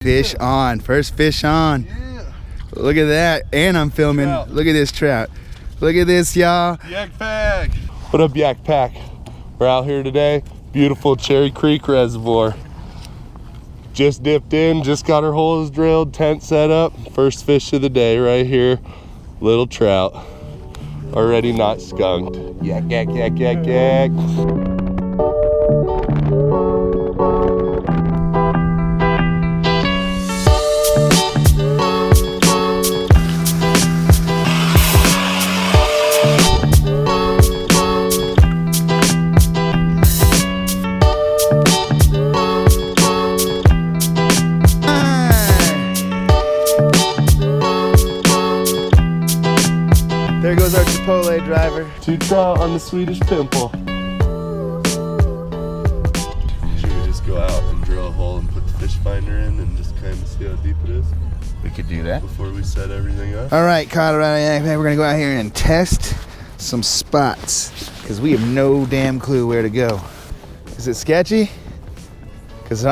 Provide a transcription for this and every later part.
Fish on. First fish on. Yeah. Look at that. And I'm filming. Trout. Look at this trout. Look at this, y'all. Yak Pack. What up, Yak Pack? We're out here today. Beautiful Cherry Creek Reservoir. Just dipped in, just got our holes drilled, tent set up. First fish of the day right here. Little trout. Already not skunked. Yak, yak, yak, yak, yak. There goes our chipotle driver. 2 trout on the Swedish Pimple. Should we just go out and drill a hole and put the fish finder in and just kind of see how deep it is We could do that. before we set everything up? All right, Colorado Yak Pack, we're gonna go out here and test some spots because we have no damn clue where to go. Is it sketchy? Because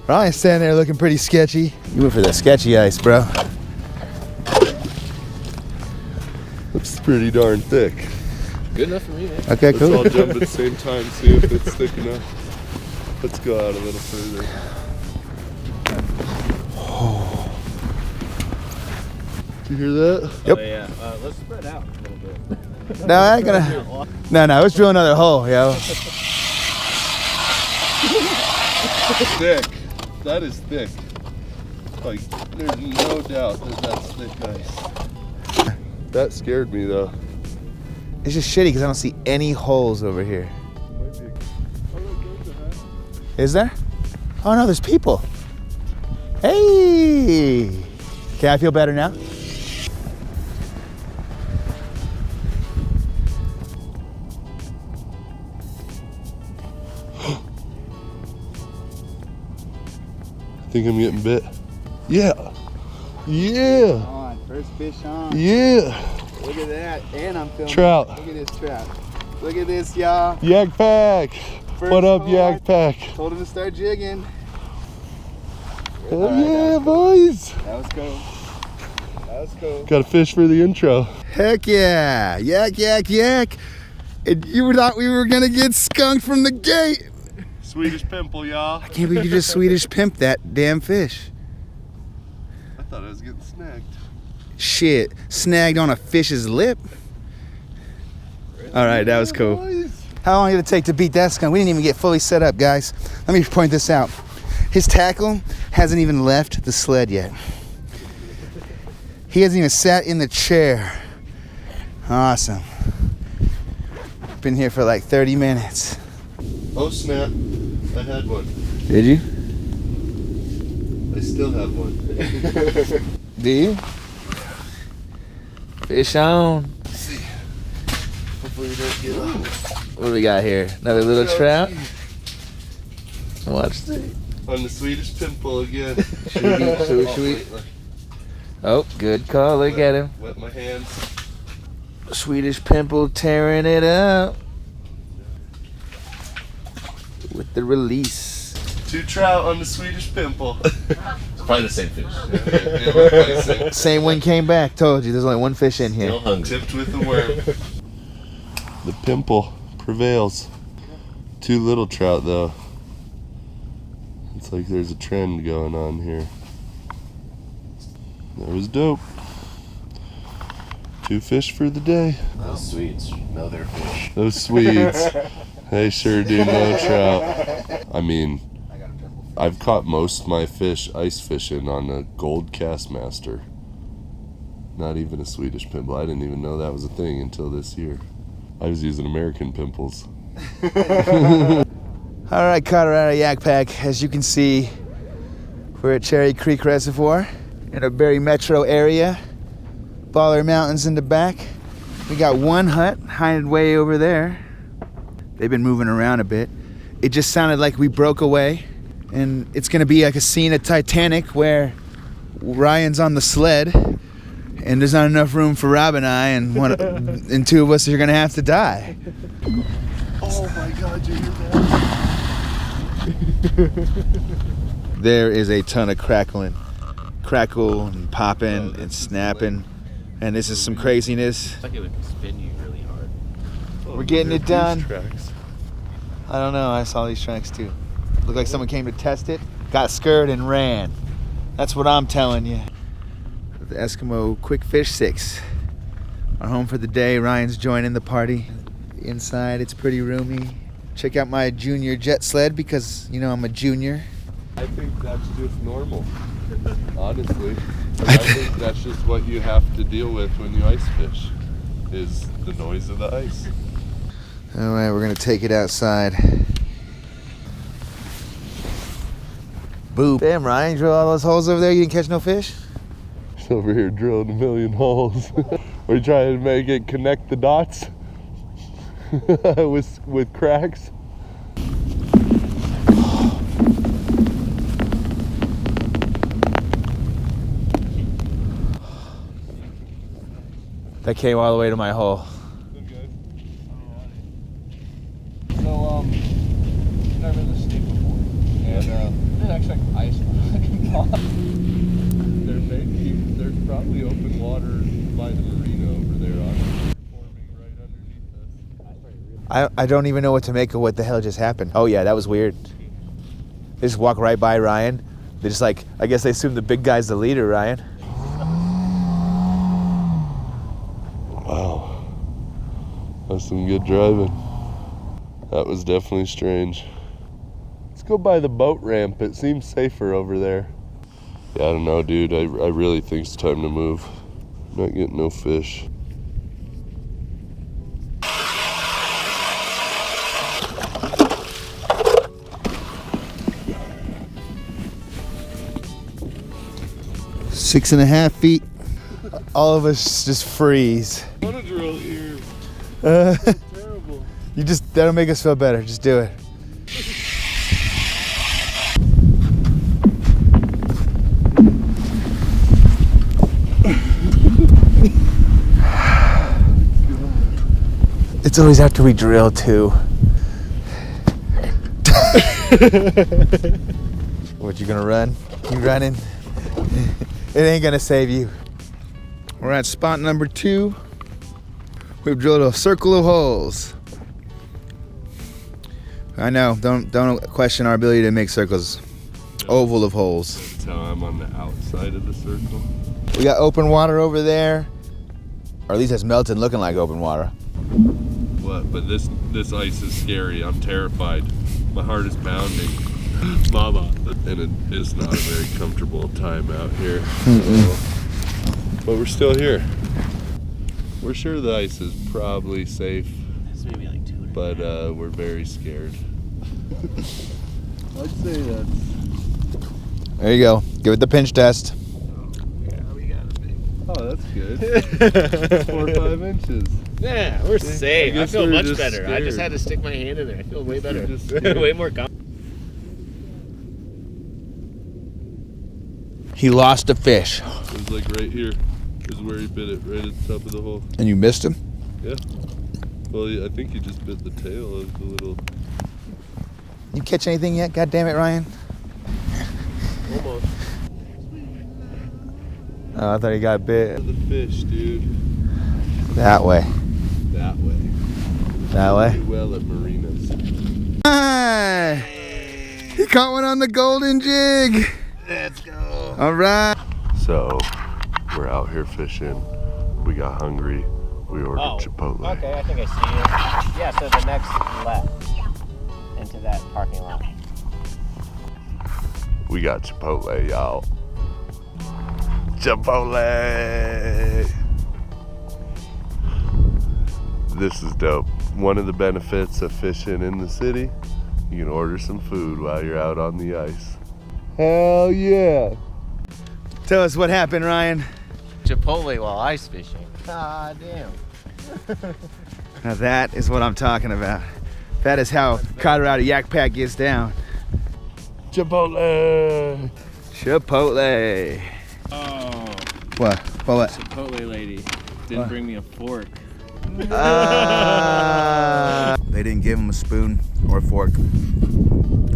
Ryan's standing there looking pretty sketchy. You went for the sketchy ice, bro. It's pretty darn thick. Good enough for me, man. Okay, Let's cool. all jump at the same time, see if it's thick enough. Let's go out a little further. Did you hear that? Yep. Oh, yeah. Let's spread out a little bit. No, I ain't gonna. No, let's drill another hole, yo. Thick. That is thick. Like, there's no doubt that that's thick ice. That scared me though. It's just shitty because I don't see any holes over here. Is there? Oh no, there's people. Hey! Okay, I feel better now. I think I'm getting bit. Yeah. Yeah. On, first fish on. Yeah. Look at that, and I'm filming. Trout. Look at this trout. Look at this, y'all. Yak Pack. First What up, hole. Yak Pack? Told him to start jigging. Oh All right, yeah, that was boys. That was cool. That was cool. Got a fish for the intro. Heck yeah! Yak, yak, yak. And you thought we were gonna get skunked from the gate. Swedish Pimple, y'all. I can't believe you just Swedish pimped that damn fish. I thought I was getting snagged. Shit, snagged on a fish's lip. All right, that was cool. Boys. How long did it take to beat that skunk? We didn't even get fully set up, guys. Let me point this out. His tackle hasn't even left the sled yet. He hasn't even sat in the chair. Awesome. Been here for like 30 minutes. Oh snap. I had one. Did you? I still have one. Do you? Fish on. Let's see. Hopefully we don't get up. What do we got here? Another little trout? Watch this. On the Swedish Pimple again. Should we? Oh, good call. Look at him. Wet my hands. Swedish Pimple tearing it up with the release. 2 trout on the Swedish Pimple. It's probably the same fish. They look like the same. Same one came back. Told you, there's only one fish in here. Still hungry. Tipped with the worm. The Pimple prevails. 2 little trout though. It's like there's a trend going on here. That was dope. 2 fish for the day. Those Swedes know their fish. Those Swedes, they sure do know trout. I mean, I've caught most of my fish ice fishing on a gold Castmaster. Not even a Swedish Pimple. I didn't even know that was a thing until this year. I was using American Pimples. All right, Colorado Yak Pack. As you can see, we're at Cherry Creek Reservoir in a very metro area. Baller Mountains in the back. We got one hut hiding way over there. They've been moving around a bit. It just sounded like we broke away, and it's gonna be like a scene of Titanic where Ryan's on the sled and there's not enough room for Rob and I, and 2 of us are gonna have to die. Oh my God, you hear There is a ton of crackle and popping and snapping, and this is some craziness. It's like it would spin you really hard. We're getting it done. Tracks. I don't know, I saw these tracks too. Looked like someone came to test it, got scared and ran. That's what I'm telling you. The Eskimo Quick Fish 6. Our home for the day. Ryan's joining the party. Inside, it's pretty roomy. Check out my junior jet sled because, you know, I'm a junior. I think that's just normal, honestly. I think that's just what you have to deal with when you ice fish, is the noise of the ice. All right, we're gonna take it outside. Boom. Damn, Ryan, you drill all those holes over there, you didn't catch no fish? It's over here drilling a million holes. We're trying to make it connect the dots with cracks. That came all the way to my hole. So, never been to the state before, and didn't expect ice fucking pop. There's probably open water by the marina over there on forming right underneath us. I don't even know what to make of what the hell just happened. Oh yeah, that was weird. They just walk right by Ryan. They just like, I guess they assume the big guy's the leader, Ryan. Wow, that's some good driving. That was definitely strange. Let's go by the boat ramp. It seems safer over there. Yeah, I don't know, dude. I really think it's time to move. Not getting no fish. Six and a half feet. All of us just freeze. I want to drill ears. Terrible. That'll make us feel better. Just do it. It's always after we drill too. What, you gonna run? You running? It ain't gonna save you. We're at spot number 2. We've drilled a circle of holes. I know, don't question our ability to make circles. Oval of holes. That's how I'm on the outside of the circle. We got open water over there. Or at least it's melted looking like open water. What? But this ice is scary. I'm terrified. My heart is pounding. Mama. And it's not a very comfortable time out here. But we're still here. We're sure the ice is probably safe. It's maybe like 200. But we're very scared. I'd say that's... There you go. Give it the pinch test. Yeah, we got it, baby. Oh, that's good. 4 or 5 inches. Yeah, we're safe. I feel we're much just better. I just scared. had to stick my hand in there. I feel way better. just scared. Way more confident. He lost a fish. It was like right here. Is where he bit it, right at the top of the hole. And you missed him? Yeah. Well, I think he just bit the tail of the little... You catch anything yet? God damn it, Ryan. Almost. Oh, I thought he got bit. The fish, dude. That way. That way. That way? Do well at marinas. Ah, he caught one on the golden jig. Let's go. All right. So, we're out here fishing. We got hungry. We ordered Chipotle. Okay, I think I see you. Yeah, so the next left into that parking lot. We got Chipotle, y'all. Chipotle! This is dope. One of the benefits of fishing in the city, you can order some food while you're out on the ice. Hell yeah! Tell us what happened, Ryan. Chipotle while ice fishing. Ah, damn. Now that is what I'm talking about. That is how Colorado Yak Pack gets down. Chipotle! Chipotle. Oh, What? What? Chipotle lady didn't bring me a fork. They didn't give him a spoon or a fork.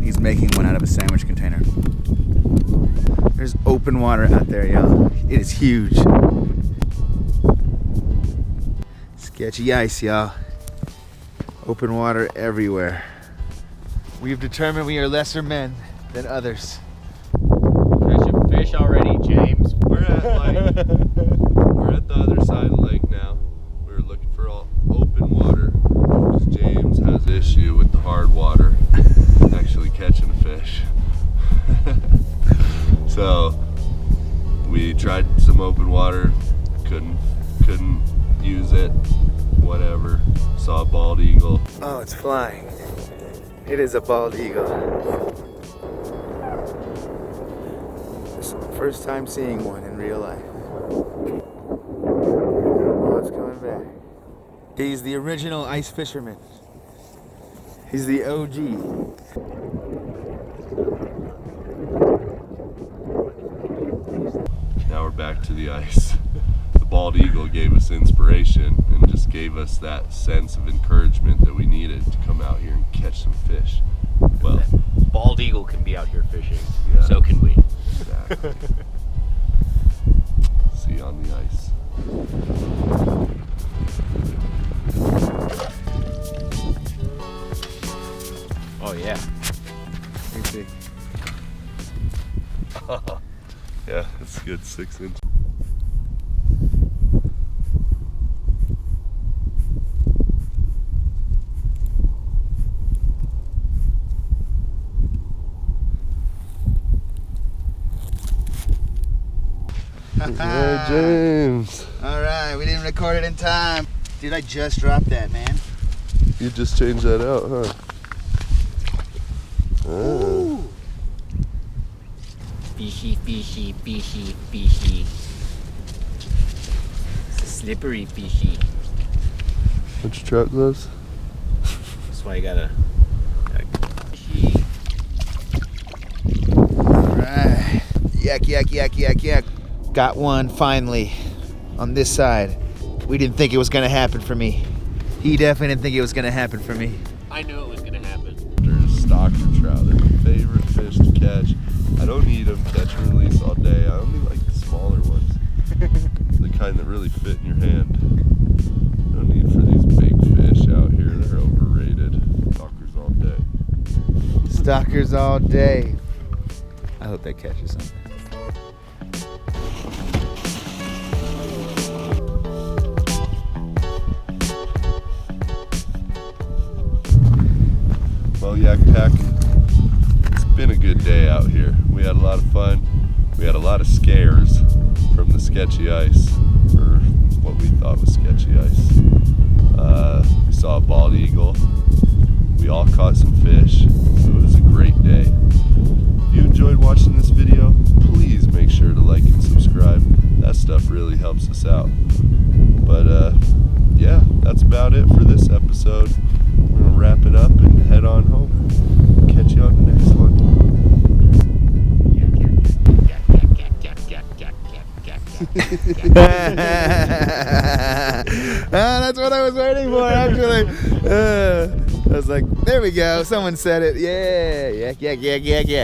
He's making one out of a sandwich container. There's open water out there, y'all. It is huge. Sketchy ice, y'all. Open water everywhere. We've determined we are lesser men than others. Catching fish already, James. We're at the other side of the lake now. We were looking for all open water because James has issue with the hard water actually catching a fish. So we tried some open water, couldn't use it. Whatever. Saw a bald eagle. Oh, it's flying. It is a bald eagle. This is the first time seeing one in real life. Oh, it's coming back. He's the original ice fisherman. He's the OG. Now we're back to the ice. The bald eagle gave us inspiration and just gave us that sense of encouragement that we needed to come out here and catch some fish. Well, Bald eagle can be out here fishing. Yeah. So can we. exactly. See you on the ice. Oh yeah. Let me see. Yeah, it's a good 6 inch. Yeah, James. All right, we didn't record it in time. Dude, I just dropped that, man. You just changed that out, huh? Ooh. Fishy, fishy, fishy, fishy. It's a slippery fishy. What's your trout gloves? That's why you gotta fishy. All right. Yak, yak, yak, yak, yak. Got one finally on this side. We didn't think it was gonna happen for me. He definitely didn't think it was gonna happen for me. I knew it was gonna happen. There's stocker trout. They're my favorite fish to catch. I don't eat them, catch and release all day. I only like the smaller ones. The kind that really fit in your hand. No need for these big fish out here. They're overrated. Stalkers all day. Stalkers all day. I hope that catches something. Well, Yak Pack, it's been a good day out here. We had a lot of fun. We had a lot of scares from the sketchy ice, or what we thought was sketchy ice. We saw a bald eagle. We all caught some fish. So it was a great day. If you enjoyed watching this video, please make sure to like and subscribe. That stuff really helps us out. But yeah, that's about it for this episode. We're gonna wrap it up and head on home. Catch you on the next one. That's what I was waiting for, actually. I was like, there we go. Someone said it. Yeah, yak, yak, yak, yak, yak.